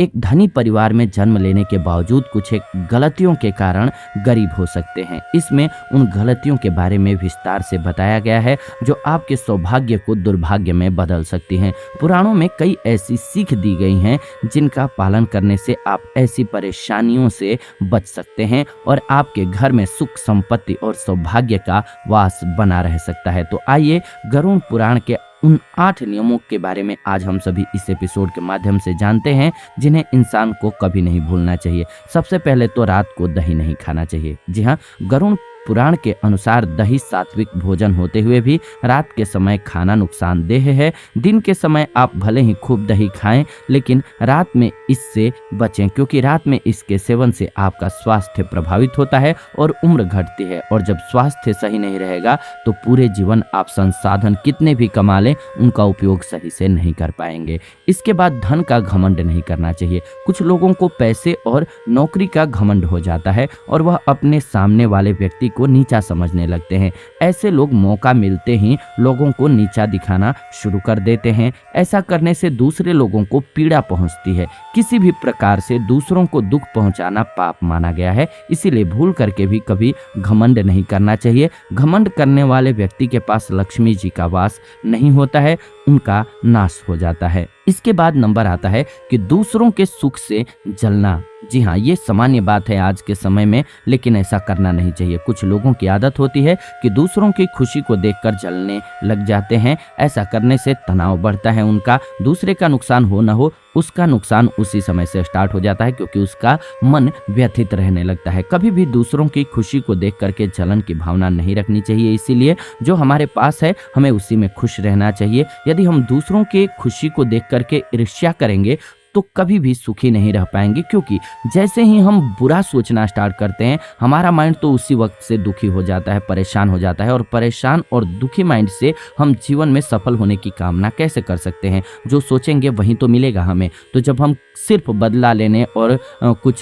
एक धनी परिवार में जन्म लेने के बावजूद कुछ एक गलतियों के कारण गरीब हो सकते हैं। इसमें उन गलतियों के बारे में विस्तार से बताया गया है जो आपके सौभाग्य को दुर्भाग्य में बदल सकती हैं। पुराणों में कई ऐसी सीख दी गई हैं जिनका पालन करने से आप ऐसी परेशानियों से बच सकते हैं और आपके घर में सुख संपत्ति और सौभाग्य का वास बना रह सकता है। तो आइए गरुड़ पुराण के उन 8 नियमों के बारे में आज हम सभी इस एपिसोड के माध्यम से जानते हैं जिन्हें इंसान को कभी नहीं भूलना चाहिए। सबसे पहले तो रात को दही नहीं खाना चाहिए। जी हाँ, गरुड़ पुराण के अनुसार दही सात्विक भोजन होते हुए भी रात के समय खाना नुकसानदेह है। दिन के समय आप भले ही खूब दही खाएं लेकिन रात में इससे बचें, क्योंकि रात में इसके सेवन से आपका स्वास्थ्य प्रभावित होता है और उम्र घटती है। और जब स्वास्थ्य सही नहीं रहेगा तो पूरे जीवन आप संसाधन कितने भी कमा लें उनका उपयोग सही से नहीं कर पाएंगे। इसके बाद धन का घमंड नहीं करना चाहिए। कुछ लोगों को पैसे और नौकरी का घमंड हो जाता है और वह अपने सामने वाले व्यक्ति को नीचा समझने लगते हैं। ऐसे लोग मौका मिलते ही लोगों को नीचा दिखाना शुरू कर देते हैं। ऐसा करने से दूसरे लोगों को पीड़ा पहुंचती है। किसी भी प्रकार से दूसरों को दुख पहुंचाना पाप माना गया है, इसीलिए भूल करके भी कभी घमंड नहीं करना चाहिए। घमंड करने वाले व्यक्ति के पास लक्ष्मी जी का वास नहीं होता है, उनका नाश हो जाता है। इसके बाद नंबर आता है कि दूसरों के सुख से जलना। जी हाँ, ये सामान्य बात है आज के समय में, लेकिन ऐसा करना नहीं चाहिए। कुछ लोगों की आदत होती है कि दूसरों की खुशी को देखकर जलने लग जाते हैं। ऐसा करने से तनाव बढ़ता है उनका। दूसरे का नुकसान हो ना हो, उसका नुकसान उसी समय से स्टार्ट हो जाता है, क्योंकि उसका मन व्यथित रहने लगता है। कभी भी दूसरों की खुशी को देख करके जलन की भावना नहीं रखनी चाहिए। इसीलिए जो हमारे पास है हमें उसी में खुश रहना चाहिए। यदि हम दूसरों के खुशी को देख करके ईर्ष्या करेंगे तो कभी भी सुखी नहीं रह पाएंगे, क्योंकि जैसे ही हम बुरा सोचना स्टार्ट करते हैं हमारा माइंड तो उसी वक्त से दुखी हो जाता है, परेशान हो जाता है। और परेशान और दुखी माइंड से हम जीवन में सफल होने की कामना कैसे कर सकते हैं? जो सोचेंगे वही तो मिलेगा हमें। तो जब हम सिर्फ बदला लेने और कुछ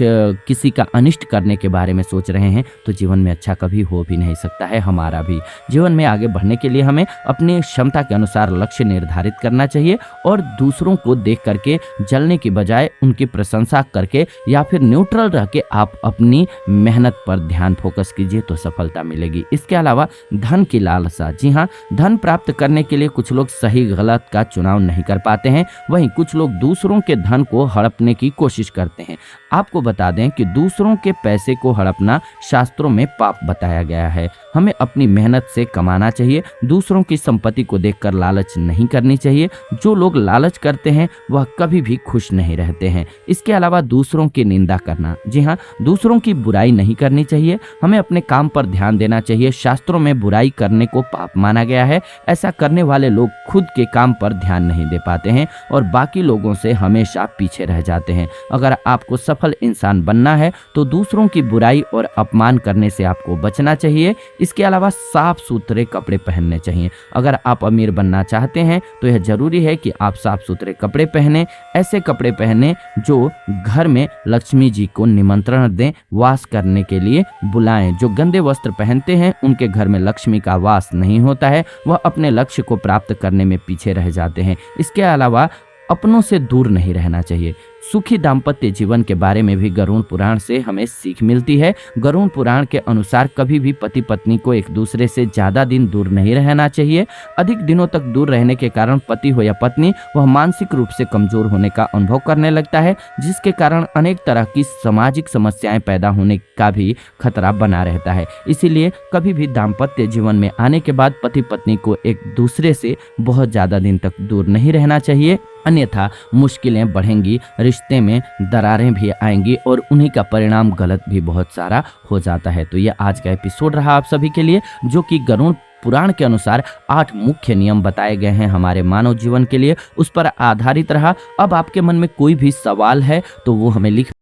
किसी का अनिष्ट करने के बारे में सोच रहे हैं तो जीवन में अच्छा कभी हो भी नहीं सकता है हमारा भी। जीवन में आगे बढ़ने के लिए हमें अपनी क्षमता के अनुसार लक्ष्य निर्धारित करना चाहिए और दूसरों को देख करके जलने की बजाय उनकी प्रशंसा करके या फिर न्यूट्रल रह के आप अपनी मेहनत पर ध्यान फोकस कीजिए तो सफलता मिलेगी। इसके अलावा धन की लालसा। जी हाँ, धन प्राप्त करने के लिए कुछ लोग सही गलत का चुनाव नहीं कर पाते हैं, वहीं कुछ लोग दूसरों के धन को हड़पने की कोशिश करते हैं। आपको बता दें कि दूसरों के पैसे को हड़पना शास्त्रों में पाप बताया गया है। हमें अपनी मेहनत से कमाना चाहिए। दूसरों की संपत्ति को देखकर लालच नहीं करनी चाहिए। जो लोग लालच करते हैं वह कभी भी खुश नहीं रहते हैं। इसके अलावा दूसरों की निंदा करना। जी हाँ, दूसरों की बुराई नहीं करनी चाहिए। हमें अपने काम पर ध्यान देना चाहिए। शास्त्रों में बुराई करने को पाप माना गया है। ऐसा करने वाले लोग खुद के काम पर ध्यान नहीं दे पाते हैं और बाकी लोगों से हमेशा पीछे रह जाते हैं। अगर आपको सफल इंसान बनना है तो दूसरों की बुराई और अपमान करने से आपको बचना चाहिए। इसके अलावा साफ सुथरे कपड़े पहनने चाहिए। अगर आप अमीर बनना चाहते हैं तो यह जरूरी है कि आप साफ सुथरे कपड़े पहने। ऐसे कपड़े पहने जो घर में लक्ष्मी जी को निमंत्रण दें, वास करने के लिए बुलाएं। जो गंदे वस्त्र पहनते हैं उनके घर में लक्ष्मी का वास नहीं होता है, वह अपने लक्ष्य को प्राप्त करने में पीछे रह जाते हैं। इसके अलावा अपनों से दूर नहीं रहना चाहिए। सुखी दाम्पत्य जीवन के बारे में भी गरुड़ पुराण से हमें सीख मिलती है। गरुड़ पुराण के अनुसार कभी भी पति पत्नी को एक दूसरे से ज्यादा दिन दूर नहीं रहना चाहिए। अधिक दिनों तक दूर रहने के कारण पति हो या पत्नी वह मानसिक रूप से कमजोर होने का अनुभव करने लगता है, जिसके कारण अनेक तरह की सामाजिक समस्याएं पैदा होने का भी खतरा बना रहता है। इसीलिए कभी भी दाम्पत्य जीवन में आने के बाद पति पत्नी को एक दूसरे से बहुत ज्यादा दिन तक दूर नहीं रहना चाहिए, अन्यथा मुश्किलें बढ़ेंगी, रिश्ते में दरारें भी आएंगी और उन्हीं का परिणाम गलत भी बहुत सारा हो जाता है। तो यह आज का एपिसोड रहा आप सभी के लिए, जो कि गरुड़ पुराण के अनुसार 8 मुख्य नियम बताए गए हैं हमारे मानव जीवन के लिए, उस पर आधारित रहा। अब आपके मन में कोई भी सवाल है तो वो हमें लिख